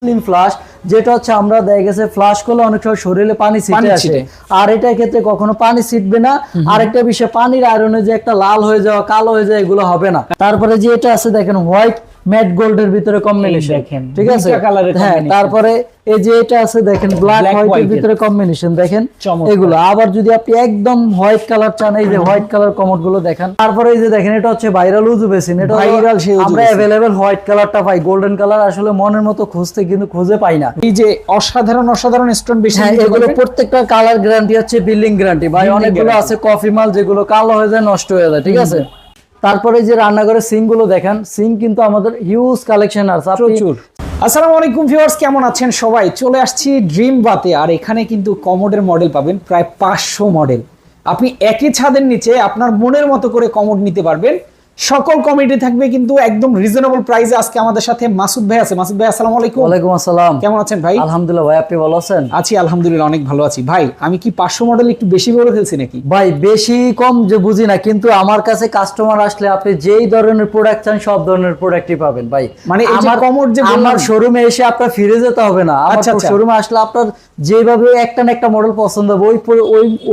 মুসলিম flush, যেটা হচ্ছে আমরা দেখা গেছে ফ্লাশ করলে অনেক সময় শরীরে পানি ছিটে আসে, আর এটার ক্ষেত্রে কখনো পানি ছিটবে না। আরেকটা বিষয়, পানির আয়রনে যে একটা লাল হয়ে যাওয়া, কালো হয়ে যায়, এগুলো হবে না। তারপরে যে এটা আছে দেখেন হোয়াইট ম্যাট গোল্ডের ভিতরে কম্বিনেশন, ঠিক আছে। হ্যাঁ, তারপরে এই যে এটা আছে দেখেন ব্ল্যাক হোয়াইটের ভিতরে কম্বিনেশন, দেখেন এগুলো। আবার যদি আপনি একদম হোয়াইট কালার চান, এই যে হোয়াইট কালার কমোড গুলো দেখেন। তারপরে এই যে দেখেন এটা হচ্ছে ভাইরাল উজু বেসিন, এটা ভাইরাল, আমরা अवेलेबल হোয়াইট কালারটা পাই, গোল্ডেন কালার আসলে মনের মতো খুঁজতে কিন্তু খুঁজে পাই না। এই যে অসাধারণ স্টোন বেসিন, এগুলো প্রত্যেকটা কালার গ্যারান্টি হচ্ছে, বিল্ডিং গ্যারান্টি ভাই। অনেকগুলো আছে কফি মাল যেগুলো কালো হয়ে যায়, নষ্ট হয়ে যায়, ঠিক আছে। তারপরে যে রান্নাঘরের সিঙ্ক গুলো দেখেন, সিঙ্ক কিন্তু আমাদের হিউজ কালেকশন আছে প্রচুর। আসসালামু আলাইকুম ভিউয়ার্স, কেমন আছেন সবাই? চলে আসছি ড্রিম বাতে, আর এখানে কিন্তু কমোডের মডেল পাবেন প্রায় 500 মডেল। আপনি একই ছাদের নিচে আপনার মনের মতো করে কমোড নিতে পারবেন। সকল কমিটি থাকবে কিন্তু একদম রিজনেবল প্রাইসে। আজকে আমাদের সাথে মাসুদ ভাই আছে। মাসুদ ভাই আসসালামু আলাইকুম। ওয়ালাইকুম আসসালাম। কেমন আছেন ভাই? আলহামদুলিল্লাহ ভাই, আপনি ভালো আছেন? আছি আলহামদুলিল্লাহ, অনেক ভালো আছি। ভাই আমি কি 500 মডেল একটু বেশি বলে ফেলছি নাকি? ভাই বেশি কম যে বুঝি না, কিন্তু আমার কাছে কাস্টমার আসলে আপনি যেই ধরনের প্রোডাক্ট চান সব ধরনের প্রোডাক্টই পাবেন ভাই। মানে আমার কমোড যে আমার শোরুমে এসে আপনার ফিরে যেতে হবে না। আমার শোরুমে আসলে আপনার যেভাবে একটা না একটা মডেল পছন্দ হবে,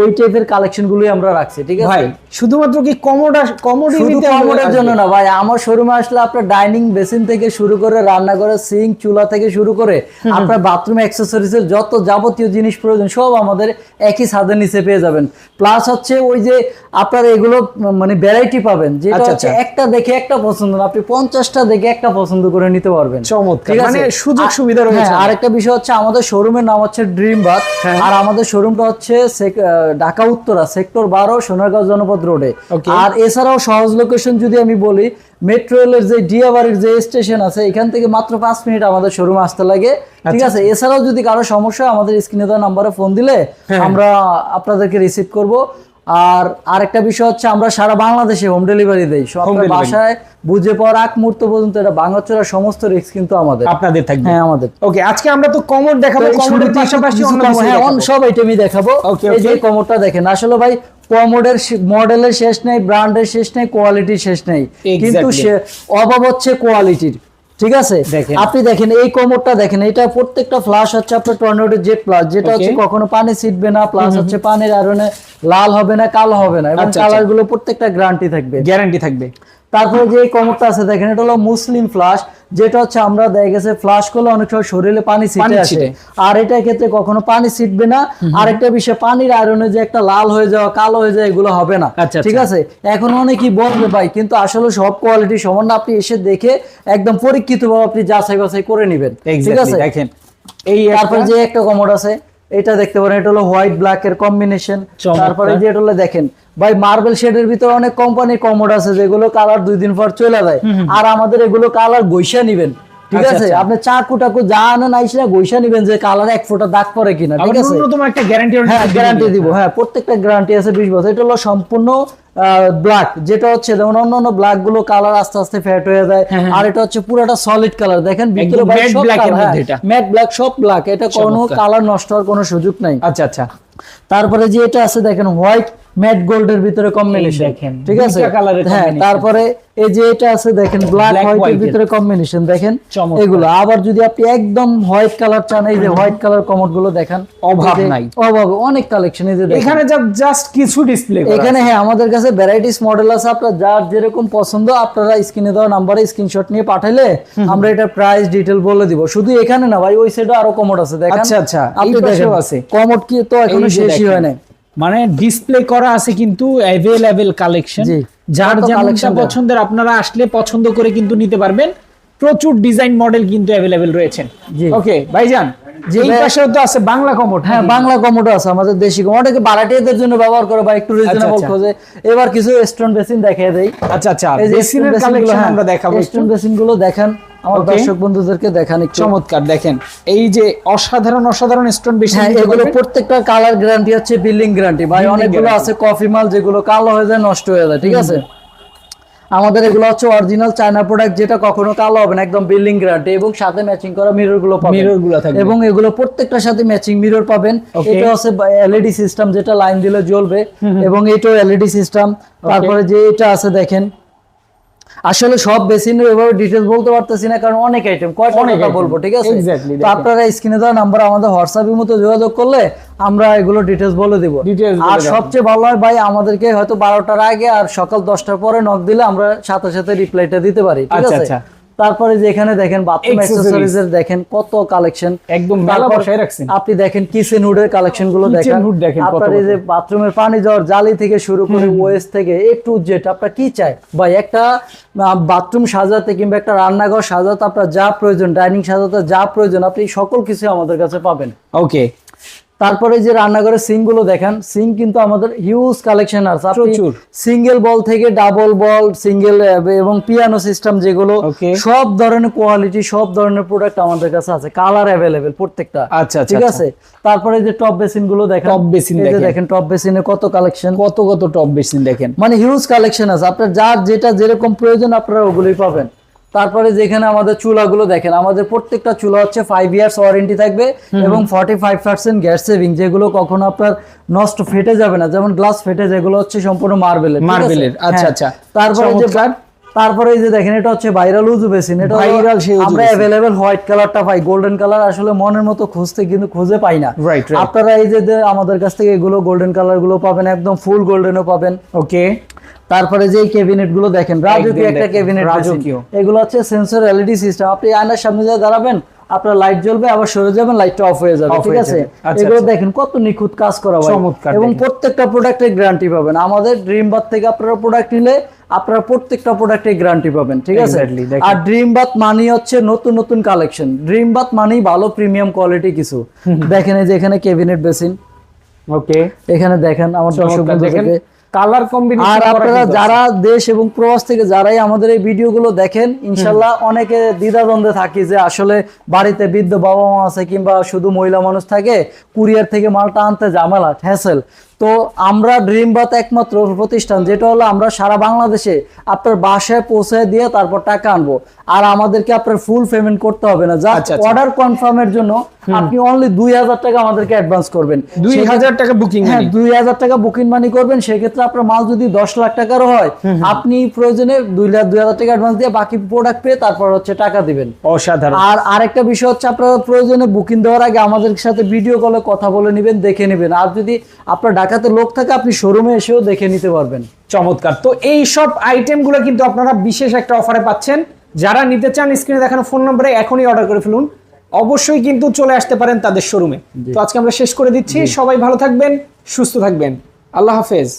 ওই টাইপের কালেকশন গুলোই আমরা রাখছি, ঠিক আছে ভাই। শুধুমাত্র কি কমোডের জন্য না ভাই, আমার শোরুমে আসলে আপনার ডাইনিং বেসিন থেকে শুরু করে রান্নাঘরের সিঙ্ক, চুলা থেকে শুরু করে আপনার বাথরুম অ্যাক্সেসরিজের যত যাবতীয় জিনিস প্রয়োজন সব আমাদের একই ছাদের নিচে পেয়ে যাবেন। প্লাস হচ্ছে ওই যে আপনার এগুলো মানে ভ্যারাইটি পাবেন, যেটা হচ্ছে একটা দেখে একটা পছন্দ না, আপনি 50টা দেখে একটা পছন্দ করে নিতে পারবেন। চমৎকার, মানে সুযোগ সুবিধা রয়েছে। আরেকটা বিষয় হচ্ছে আমাদের শোরুমের নাম হচ্ছে ড্রিম বাথ, আর আমাদের শোরুমটা হচ্ছে ঢাকা উত্তরা সেক্টর 12 সোনারগাঁও জনপদ রোডে। আর এছাড়াও সহজ লোকেশন যদি আমি বলি, মেট্রো রেলের যে ডিয়াবাড়ির যে স্টেশন আছে, এখান থেকে মাত্র 5 মিনিট আমাদের শোরুমে আসতে লাগে, ঠিক আছে। এছাড়াও যদি কারো সমস্যা, আমাদের স্ক্রিনে দেওয়া নাম্বারে ফোন দিলে আমরা আপনাদেরকে রিসিভ করব। আর আরেকটা বিষয় হচ্ছে আমরা সারা বাংলাদেশে হোম ডেলিভারি দেই, আপনার বাসায় বুঝে পাওয়ার আগ মুহূর্ত পর্যন্ত। এটা ভাঙাচোরা সমস্ত রিস্ক কিন্তু আমাদের, আপনাদের থাকবে। হ্যাঁ আমাদের। ওকে, আজকে আমরা তো কমোড দেখাবো, কমোডের পাশাপাশি সব আইটেমই দেখাবো। এই যে কমোডটা দেখেন, আসলে ভাই কমোডের মডেলের শেষ নেই, ব্র্যান্ডের শেষ নেই, কোয়ালিটির শেষ নেই, কিন্তু অভাব হচ্ছে কোয়ালিটির, ঠিক আছে। আপনি দেখেন এই কমোডটা দেখেন, এটা প্রত্যেকটা ফ্লাশ হচ্ছে আপনার টর্নেডো জেট প্লাস, যেটা হচ্ছে কখনো পানি ছিটবে না, প্লাস হচ্ছে পানির আয়রনে লাল হবে না, কালো হবে না, এবং কালার গুলো প্রত্যেকটা গ্যারান্টি থাকবে। তারপরে যে কমোডটা আছে দেখেন, এটা হলো মুসলিম ফ্লাশ, যেটা হচ্ছে আমরা দেখা গেছে ফ্লাশ করলে অনেক সময় শরীরে পানি ছিটে আসে, আর এটার ক্ষেত্রে কখনো পানি ছিটবে না। আরেকটা বিষয়, পানির আয়রনে যে একটা লাল হয়ে যাওয়া, কালো হয়ে যায়, এগুলো হবে না, ঠিক আছে। এখন অনেকেই বলবে ভাই, কিন্তু আসলে সব কোয়ালিটি সমান না। আপনি এসে দেখে একদম পরীক্ষিতভাবে আপনি যাচাই বাছাই করে নেবেন, ঠিক আছে। দেখেন এই তারপরে যে একটা কমোড আছে, এটা দেখতে পারেন, এটা হলো হোয়াইট ব্ল্যাক এর কম্বিনেশন। তারপরে যে এটা হলো দেখেন ভাই, মার্বেল শেডের ভিতরে অনেক কোম্পানির কমোড আছে যেগুলো কালার 2 দিন পর চলে যায়, আর আমাদের এগুলো কালার গৈসা নিবেন, ঠিক আছে। আপনি চাকু টাকু যা আনেন আইসা গৈসা নিবেন যে কালার এক ফোঁটা দাগ পড়ে কিনা, ঠিক আছে। ন্যূনতম একটা গ্যারান্টি দিব। হ্যাঁ, প্রত্যেকটা গ্যারান্টি আছে 20 বছর। এটা হলো সম্পূর্ণ ব্ল্যাক, যেটা হচ্ছে যেমন অন্যান্য ব্ল্যাক গুলো কালার আস্তে আস্তে ফেড হয়ে যায়, আর এটা হচ্ছে পুরোটা সলিড কালার। দেখেন ভিতরে ম্যাট ব্ল্যাক, সব ব্ল্যাক, এটা কোনো কালার নষ্ট হওয়ার কোনো সুযোগ নাই। আচ্ছা। তারপরে যে এটা আছে দেখেন হোয়াইট ম্যাট গোল্ডের ভিতরে কম্বিনেশন, ঠিক আছে। হ্যাঁ, তারপরে এই যে এটা আছে দেখেন ব্ল্যাক হোয়াইটের ভিতরে কম্বিনেশন, দেখেন এগুলো। আবার যদি আপনি একদম হোয়াইট কালার চান, এই যে হোয়াইট কালার কমোড গুলো দেখেন, অভাব অনেক কালেকশন। এই যে এখানে জাস্ট কিছু ডিসপ্লে এখানে, হ্যাঁ আমাদের কাছে ভ্যারাইটিস মডেল আছে। আপনার যার যেরকম পছন্দ, আপনারা স্ক্রিনে দেওয়া নাম্বারে স্ক্রিনশট নিয়ে পাঠাইলে আমরা এটা প্রাইস ডিটেইল বলে দিব। শুধু এখানে না ভাই, ওই সাইডে আরো কমোড আছে, দেখেন। আচ্ছা, আপনি দেখেন কমোড কি তো এখনো শেষই হয় না, মানে ডিসপ্লে করা আছে কিন্তু अवेलेबल কালেকশন। যার যেমনটা পছন্দের আপনারা আসলে পছন্দ করে কিন্তু নিতে পারবেন। প্রচুর ডিজাইন মডেল কিন্তু अवेलेबल রয়েছে। ওকে ভাইজান, এই পাশেও তো আছে বাংলা কমোড। হ্যাঁ, বাংলা কমোডও আছে, আমাদের দেশি কমোড। অনেকে বারাটিয়াদের জন্য ব্যবহার করে বা একটু রিজনেবল খোঁজে। এবার কিছু স্টোন বেসিন দেখিয়ে দেই। আচ্ছা, বেসিনের কালেকশন আমরা দেখাবো। স্টোন বেসিন গুলো দেখেন, আমার দর্শক বন্ধুদেরকে দেখান একটু। চমৎকার, দেখেন এই যে অসাধারণ স্টোন বেসিন। এগুলো প্রত্যেকটা কালার গ্যারান্টি হচ্ছে, বিল্ডিং গ্যারান্টি ভাই। অনেকগুলো আছে কফি মাল যেগুলো কালো হয়ে যায়, নষ্ট হয়ে যায়, ঠিক আছে। আমাদের এগুলো হচ্ছে অরিজিনাল চায়না প্রোডাক্ট, যেটা কখনো কালো হবে না, একদম বিল্ডিং গ্যারান্টি, এবং সাথে ম্যাচিং করা মিরর গুলো পাবেন, এবং এগুলো প্রত্যেকটার সাথে ম্যাচিং মিরর পাবেন। এটা হচ্ছে এলইডি সিস্টেম, যেটা লাইন দিলে জ্বলবে, এবং এটাও এলইডি সিস্টেম। তারপরে যে এটা আছে দেখেন, আসলে সব বেসিনের এভাবে ডিটেইলস বলতে পারতেছি না, কারণ অনেক আইটেম, কয়টা বলবো, ঠিক আছে? তো আপনারা স্ক্রিনে দেওয়া নাম্বার আমাদের হোয়াটসঅ্যাপের মতো যোগাযোগ করলে আমরা এগুলো ডিটেইলস বলে দিব। আর সবচেয়ে ভালো হয় ভাই, আমাদেরকে হয়তো 12টার আগে আর সকাল 10টার পরে নক দিলে আমরা সাথে সাথে রিপ্লাইটা দিতে পারি, ঠিক আছে? তারপরে যে এখানে দেখেন বাথরুম অ্যাকসেসরিজ এর দেখেন কত কালেকশন, একদম মেলা বসায় রাখছেন। আপনি দেখেন কিচেন হুডের কালেকশন গুলো দেখেন, আপনার এই যে বাথরুমের পানি যাওয়ার জালি থেকে শুরু করে ওয়েস থেকে এ টু জেড আপনার কি চাই ভাই, একটা বাথরুম সাজাতে কিংবা একটা রান্নাঘর সাজাতে আপনার যা প্রয়োজন, ডাইনিং সাজাতে যা প্রয়োজন, আপনি সকল কিছু আমাদের কাছে পাবেন। ওকে, তারপরে যে রান্নাঘরের সিঙ্ক গুলো দেখেন, সিঙ্ক কিন্তু আমাদের হিউজ কালেকশন আছে, প্রচুর, সিঙ্গেল বল থেকে ডাবল বল, সিঙ্গেল এবং পিয়ানো সিস্টেম, যেগুলো সব ধরনের কোয়ালিটি, সব ধরনের প্রোডাক্ট আমাদের কাছে আছে, কালার অ্যাভেলেবেল প্রত্যেকটা। আচ্ছা, ঠিক আছে। তারপরে যে টপ বেসিন গুলো দেখেন, টপ বেসিন দেখেন, টপ বেসিনে কত কালেকশন, কত টপ বেসিন দেখেন, মানে হিউজ কালেকশন আছে, আপনার যার যেটা যেরকম প্রয়োজন আপনারা ওগুলোই পাবেন। তারপরে যেখানে আমাদের চুলাগুলো দেখেন, আমাদের প্রত্যেকটা চুলা হচ্ছে 5 ইয়ার্স ওয়ারেন্টি থাকবে এবং 45% গ্যাস সেভিং, যেগুলো কখনো আপনার নষ্ট ফেটে যাবে না, যেমন গ্লাস ফেটে, যেগুলো হচ্ছে সম্পূর্ণ মার্বেলের। আচ্ছা আচ্ছা। তারপরে এই যে দেখেন, এটা হচ্ছে ভাইরাল উজু বেসিন, এটা আমরা অ্যাভেলেবেল হোয়াইট কালারটা পাই, গোল্ডেন কালার আসলে মনের মতো খুঁজতে কিন্তু খুঁজে পাই না। আপনারা এই যে আমাদের কাছ থেকে এগুলো গোল্ডেন কালার গুলো পাবেন, একদম ফুল গোল্ডেনও পাবেন। ওকে। তারপরে যে ক্যাবিনেট গুলো দেখেন, রাজকীয় একটা ক্যাবিনেট, এগুলো হচ্ছে সেন্সর এলইডি সিস্টেম, আপনি আয়নার সামনে যা দাঁড়াবেন আপনার লাইট জ্বলবে, আবার সরে যাবেন লাইটটা অফ হয়ে যাবে, ঠিক আছে? এগুলো দেখেন কত নিখুঁত কাজ করা হয়, এবং প্রত্যেকটা প্রোডাক্টের গ্যারান্টি পাবেন। আমাদের ড্রিম বাথ থেকে আপনারা প্রোডাক্ট নিলে আপনারা প্রত্যেকটা প্রোডাক্টের গ্যারান্টি পাবেন, ঠিক আছে? আর ড্রিম বাথ মানি হচ্ছে নতুন নতুন কালেকশন, ড্রিম বাথ মানি ভালো প্রিমিয়াম কোয়ালিটি কিছু। দেখেন এই যে এখানে ক্যাবিনেট বেসিন, ওকে, এখানে দেখেন আমার দর্শকদের দেখেন কালার কম্বিনেশন। আর আপনারা যারা দেশ এবং প্রবাস থেকে যারাই আমাদের এই ভিডিওগুলো দেখেন, ইনশাল্লাহ অনেকে দ্বিধাদ্বন্দ্বে থাকি যে আসলে বাড়িতে বৃদ্ধ বাবা মা আছে কিংবা শুধু মহিলা মানুষ থাকে, কুরিয়ার থেকে মালটা আনতে ঝামেলা, হ্যাসেল। তো আমরা ড্রিম বাথ একমাত্র প্রতিষ্ঠান যেটা হলো আমরা সারা বাংলাদেশে আপনার বাসায় পৌঁছে দিয়ে তারপর টাকা আনবো, আর আমাদেরকে আপনার ফুল পেমেন্ট করতে হবে না, জাস্ট অর্ডার কনফার্মের জন্য আপনি অনলি 2000 টাকা আমাদেরকে অ্যাডভান্স করবেন। 2000 টাকা বুকিং, হ্যাঁ 2000 টাকা বুকিং মানি করবেন। সেক্ষেত্রে আপনার মাল যদি 10 লাখ টাকারও হয়, আপনি প্রয়োজনে 2000 টাকা অ্যাডভান্স দিয়ে বাকি প্রোডাক্ট পেয়ে তারপর হচ্ছে টাকা দিবেন। অসাধারণ। আর আরেকটা বিষয় হচ্ছে, আপনারা প্রয়োজনে বুকিং দেওয়ার আগে আমাদের সাথে ভিডিও কলে কথা বলে নেবেন, দেখে নেবেন। আর যদি আপনার ঢাকাতে লোক থাকে, আপনি শোরুমে এসেও দেখে নিতে পারবেন। চমৎকার। তো এই সব আইটেমগুলো কিন্তু আপনারা বিশেষ একটা অফারে পাচ্ছেন। যারা নিতে চান স্ক্রিনে দেখানো ফোন নম্বরে এখনই অর্ডার করে ফেলুন, অবশ্যই কিন্তু চলে আসতে পারেন তাদের শোরুমে। তো আজকে আমরা শেষ করে দিচ্ছি, সবাই ভালো থাকবেন, সুস্থ থাকবেন, আল্লাহ হাফেজ।